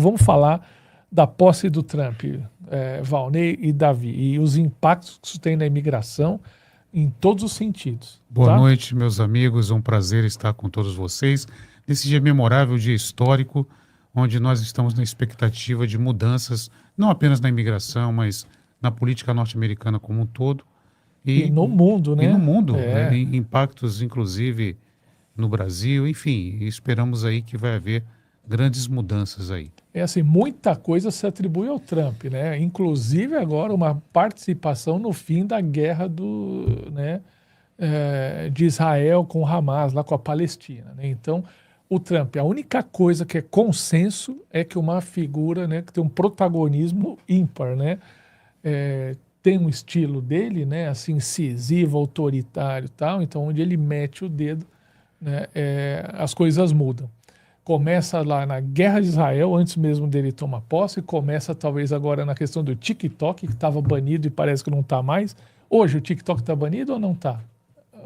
vamos falar da posse do Trump, Valnei e Davi, e os impactos que isso tem na imigração em todos os sentidos. Boa tá? noite, meus amigos. É um prazer estar com todos vocês nesse dia memorável, dia histórico, onde nós estamos na expectativa de mudanças, não apenas na imigração, mas na política norte-americana como um todo. E no mundo, né? E no mundo, É. né? Impactos, inclusive, no Brasil. Enfim, esperamos aí que vai haver grandes mudanças aí. É assim, muita coisa se atribui ao Trump, né? Inclusive agora uma participação no fim da guerra de Israel com o Hamas, lá com a Palestina, né? Então, o Trump, a única coisa que é consenso é que uma figura, né, que tem um protagonismo ímpar, né? Tem um estilo dele, né, assim, incisivo, autoritário e tal, então onde ele mete o dedo, né, as coisas mudam. Começa lá na guerra de Israel, antes mesmo dele tomar posse, começa talvez agora na questão do TikTok, que estava banido e parece que não está mais. Hoje o TikTok está banido ou não está?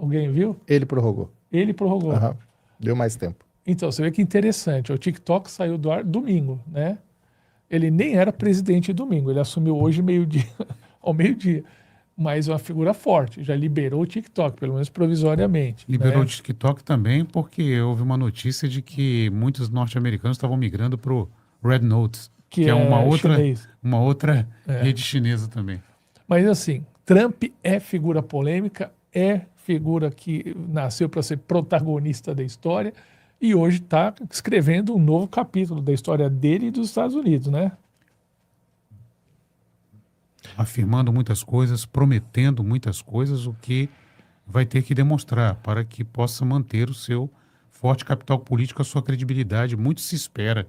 Alguém viu? Ele prorrogou. Ele prorrogou. Aham. Deu mais tempo. Então, você vê que interessante, o TikTok saiu do ar domingo, né? Ele nem era presidente domingo, ele assumiu hoje meio-dia, ao meio-dia. Mas é uma figura forte, já liberou o TikTok, pelo menos provisoriamente. Liberou né? o TikTok também porque houve uma notícia de que muitos norte-americanos estavam migrando para o Red Note, que é chinês. uma outra rede chinesa também. Mas assim, Trump é figura polêmica, é figura que nasceu para ser protagonista da história e hoje está escrevendo um novo capítulo da história dele e dos Estados Unidos, né? Afirmando muitas coisas, prometendo muitas coisas, o que vai ter que demonstrar para que possa manter o seu forte capital político, a sua credibilidade. Muito se espera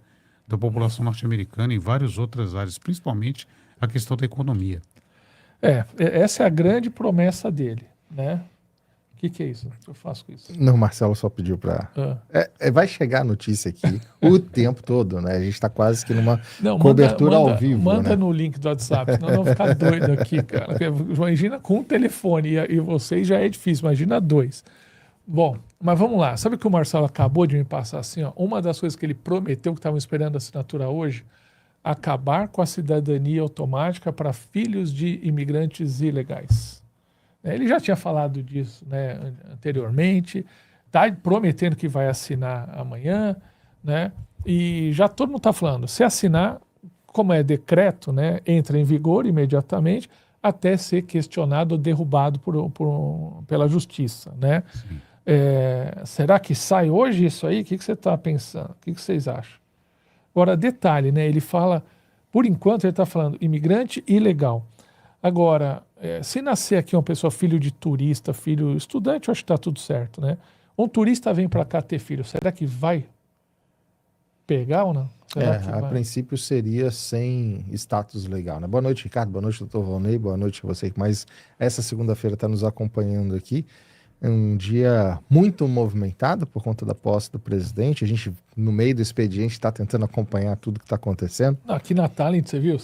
da população norte-americana em várias outras áreas, principalmente a questão da economia. Essa é a grande promessa dele, né? O que é isso? O que eu faço com isso? Não, o Marcelo só pediu para... vai chegar a notícia aqui o tempo todo, né? A gente está quase que numa cobertura ao vivo. Manda né? no link do WhatsApp, senão eu vou ficar doido aqui, cara. Imagina com um telefone e vocês já é difícil, imagina dois. Bom, mas vamos lá. Sabe o que o Marcelo acabou de me passar assim? Ó? Uma das coisas que ele prometeu, que estavam esperando a assinatura hoje, acabar com a cidadania automática para filhos de imigrantes ilegais. Ele já tinha falado disso, né, anteriormente, está prometendo que vai assinar amanhã, né, e já todo mundo está falando, se assinar, como é decreto, né, entra em vigor imediatamente, até ser questionado ou derrubado pela justiça. Né? Será que sai hoje isso aí? O que você está pensando? O que vocês acham? Agora, detalhe, né, ele fala, por enquanto ele está falando imigrante ilegal. Agora, se nascer aqui uma pessoa filho de turista, filho estudante, eu acho que está tudo certo, né? Um turista vem para cá ter filho, será que vai pegar ou não? A princípio seria sem status legal, né? Boa noite, Ricardo, boa noite, doutor Valnei, boa noite a você que mais essa segunda-feira está nos acompanhando aqui. É um dia muito movimentado por conta da posse do presidente. A gente, no meio do expediente, está tentando acompanhar tudo que está acontecendo. Aqui na Talent, você viu?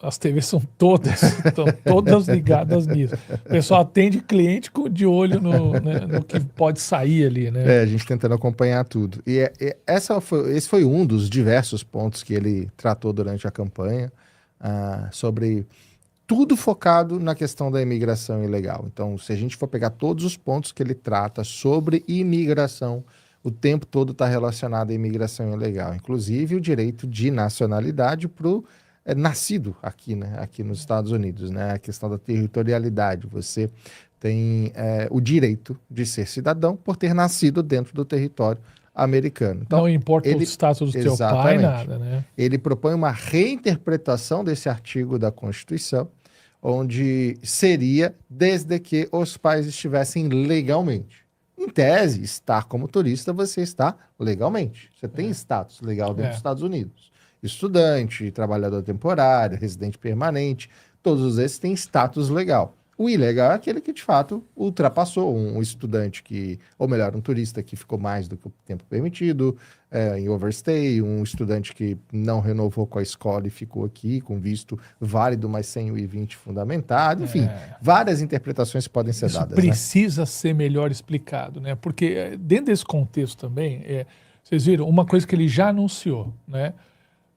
As TVs são estão todas ligadas nisso. O pessoal atende cliente de olho no que pode sair ali, né? A gente tentando acompanhar tudo. E esse foi um dos diversos pontos que ele tratou durante a campanha, sobre... tudo focado na questão da imigração ilegal. Então, se a gente for pegar todos os pontos que ele trata sobre imigração, o tempo todo está relacionado à imigração ilegal. Inclusive, o direito de nacionalidade para o nascido aqui, né? Aqui nos Estados Unidos. Né? A questão da territorialidade. Você tem o direito de ser cidadão por ter nascido dentro do território americano. Então, não importa o status do teu pai, nada, né? Ele propõe uma reinterpretação desse artigo da Constituição, onde seria desde que os pais estivessem legalmente. Em tese, estar como turista, você está legalmente. Você tem status legal dentro dos Estados Unidos. Estudante, trabalhador temporário, residente permanente, todos esses têm status legal. O ilegal é aquele que, de fato, ultrapassou um estudante ou melhor, um turista que ficou mais do que o tempo permitido, em overstay, um estudante que não renovou com a escola e ficou aqui com visto válido, mas sem o I-20 fundamentado. Enfim, várias interpretações podem ser dadas. Precisa ser melhor explicado, né? Porque dentro desse contexto também, vocês viram, uma coisa que ele já anunciou, né?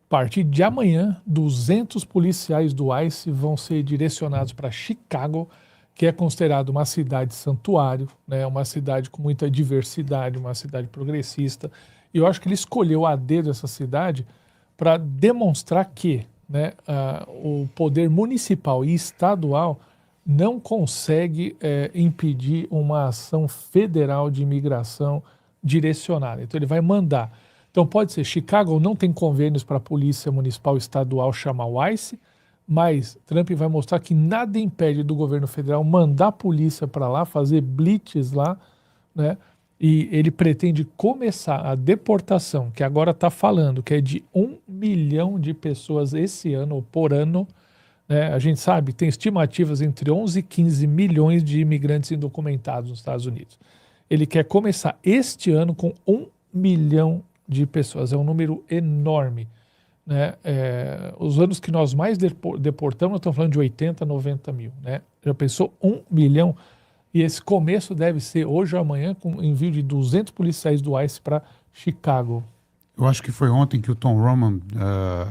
partir de amanhã, 200 policiais do ICE vão ser direcionados para Chicago, que é considerado uma cidade santuário, né? Uma cidade com muita diversidade, uma cidade progressista. E eu acho que ele escolheu a dedo essa cidade para demonstrar que, né, o poder municipal e estadual não consegue impedir uma ação federal de imigração direcionada. Então ele vai mandar. Então pode ser, Chicago não tem convênios para a polícia municipal e estadual chamar o ICE, mas Trump vai mostrar que nada impede do governo federal mandar a polícia para lá, fazer blitz lá, né? E ele pretende começar a deportação, que agora está falando que é de 1 milhão de pessoas esse ano, ou por ano, né? A gente sabe, tem estimativas entre 11 e 15 milhões de imigrantes indocumentados nos Estados Unidos. Ele quer começar este ano com 1 milhão de pessoas, é um número enorme, né? Os anos que nós mais deportamos, nós estamos falando de 80, 90 mil, né? Já pensou 1 milhão? E esse começo deve ser hoje ou amanhã com envio de 200 policiais do ICE para Chicago. Eu acho que foi ontem que o Tom Roman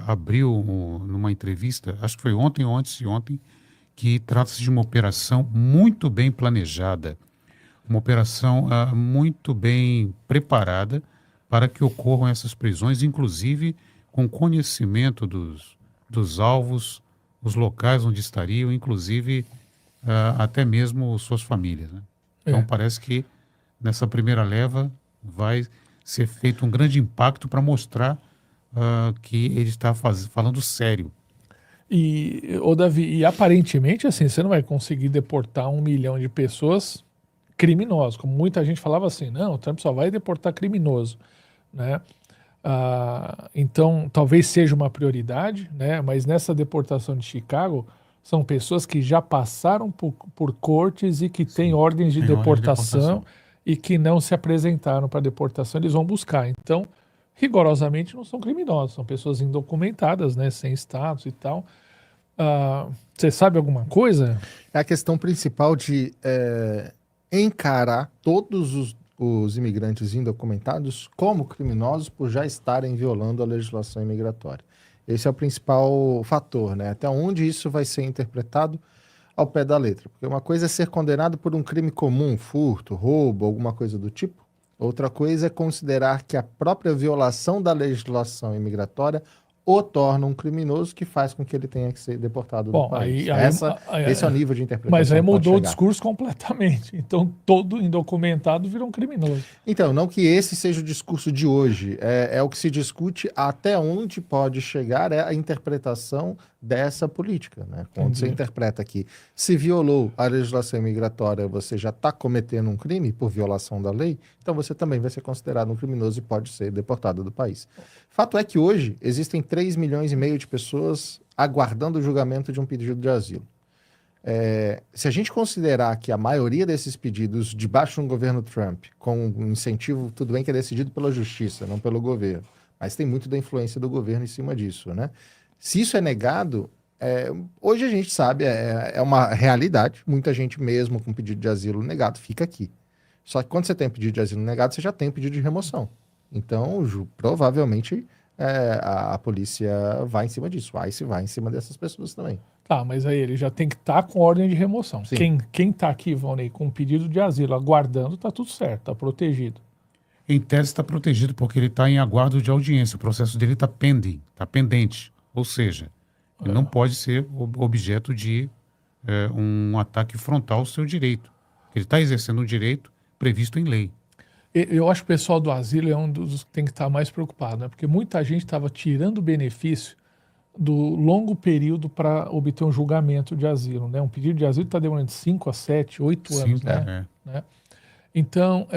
abriu numa entrevista, acho que foi ontem ou antes de ontem, que trata-se de uma operação muito bem planejada, uma operação muito bem preparada para que ocorram essas prisões, inclusive com conhecimento dos alvos, os locais onde estariam, inclusive até mesmo suas famílias, né? Então parece que nessa primeira leva vai ser feito um grande impacto para mostrar que ele está falando sério. E, Davi, aparentemente assim, você não vai conseguir deportar 1 milhão de pessoas criminosos, como muita gente falava assim, não, o Trump só vai deportar criminoso, né? Então talvez seja uma prioridade, né? Mas nessa deportação de Chicago são pessoas que já passaram por cortes e que têm ordens de deportação e que não se apresentaram para deportação, eles vão buscar. Então, rigorosamente não são criminosos, são pessoas indocumentadas, né? Sem status e tal. Você sabe alguma coisa? É a questão principal de encarar todos os imigrantes indocumentados como criminosos por já estarem violando a legislação imigratória. Esse é o principal fator, né? Até onde isso vai ser interpretado ao pé da letra. Porque uma coisa é ser condenado por um crime comum, furto, roubo, alguma coisa do tipo. Outra coisa é considerar que a própria violação da legislação imigratória o torna um criminoso que faz com que ele tenha que ser deportado do país. Esse é o nível de interpretação. Mas aí mudou o discurso completamente. Então, todo indocumentado virou um criminoso. Então, não que esse seja o discurso de hoje. É o que se discute até onde pode chegar a interpretação dessa política, né? Quando você interpreta que se violou a legislação imigratória, você já está cometendo um crime por violação da lei, então você também vai ser considerado um criminoso e pode ser deportado do país. Fato é que hoje existem 3,5 milhões de pessoas aguardando o julgamento de um pedido de asilo. Se a gente considerar que a maioria desses pedidos, debaixo de um governo Trump, com um incentivo, tudo bem que é decidido pela justiça, não pelo governo, mas tem muito da influência do governo em cima disso, né? Se isso é negado, hoje a gente sabe, é uma realidade, muita gente mesmo com pedido de asilo negado fica aqui. Só que quando você tem pedido de asilo negado, você já tem pedido de remoção. Então, provavelmente, a polícia vai em cima disso, o ICE vai em cima dessas pessoas também. Tá, mas aí ele já tem que estar com ordem de remoção. Sim. Quem está aqui, Valnei, com pedido de asilo, aguardando, está tudo certo, está protegido. Em tese está protegido porque ele está em aguardo de audiência, o processo dele está pendente. Ou seja, ele não pode ser objeto de um ataque frontal ao seu direito. Ele está exercendo um direito previsto em lei. Eu acho que o pessoal do asilo é um dos que tem que estar mais preocupado, né? Porque muita gente estava tirando benefício do longo período para obter um julgamento de asilo, né? Um pedido de asilo está demorando de 5 a 7, 8 anos, né? Então,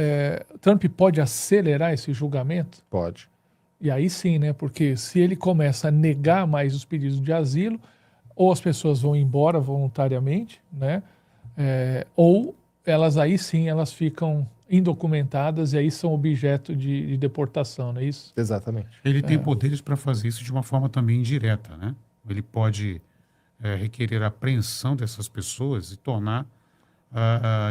Trump pode acelerar esse julgamento? Pode. E aí sim, né? Porque se ele começa a negar mais os pedidos de asilo, ou as pessoas vão embora voluntariamente, né? Ou elas aí sim, elas ficam indocumentadas e aí são objeto de deportação, não é isso? Exatamente. Ele tem poderes para fazer isso de uma forma também indireta, né? Ele pode requerer a apreensão dessas pessoas e tornar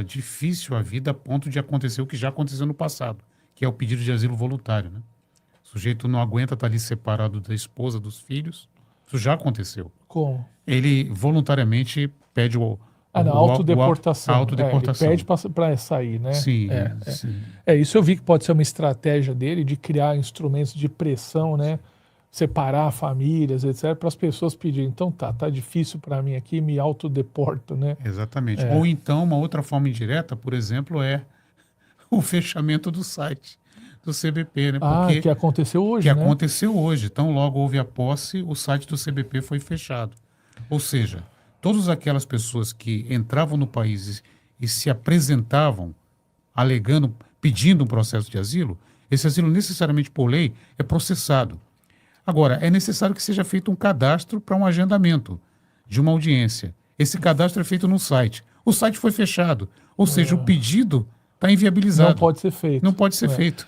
difícil a vida a ponto de acontecer o que já aconteceu no passado, que é o pedido de asilo voluntário, né? O sujeito não aguenta estar ali separado da esposa, dos filhos. Isso já aconteceu. Como? Ele voluntariamente pede Não, autodeportação. a autodeportação. Ele pede para sair, né? Sim, É. sim. Isso eu vi que pode ser uma estratégia dele de criar instrumentos de pressão, né? Separar famílias, etc., para as pessoas pedirem. Então tá difícil para mim aqui, me autodeporto, né? Exatamente. Ou então, uma outra forma indireta, por exemplo, é o fechamento do site do CBP, né? Porque Que aconteceu hoje, que né? aconteceu hoje. Então, logo houve a posse, o site do CBP foi fechado. Ou seja, todas aquelas pessoas que entravam no país e se apresentavam alegando, pedindo um processo de asilo, esse asilo necessariamente por lei é processado. Agora, é necessário que seja feito um cadastro para um agendamento de uma audiência. Esse cadastro é feito no site. O site foi fechado. Ou seja, o pedido está inviabilizado. Não pode ser feito. Não pode ser É. feito.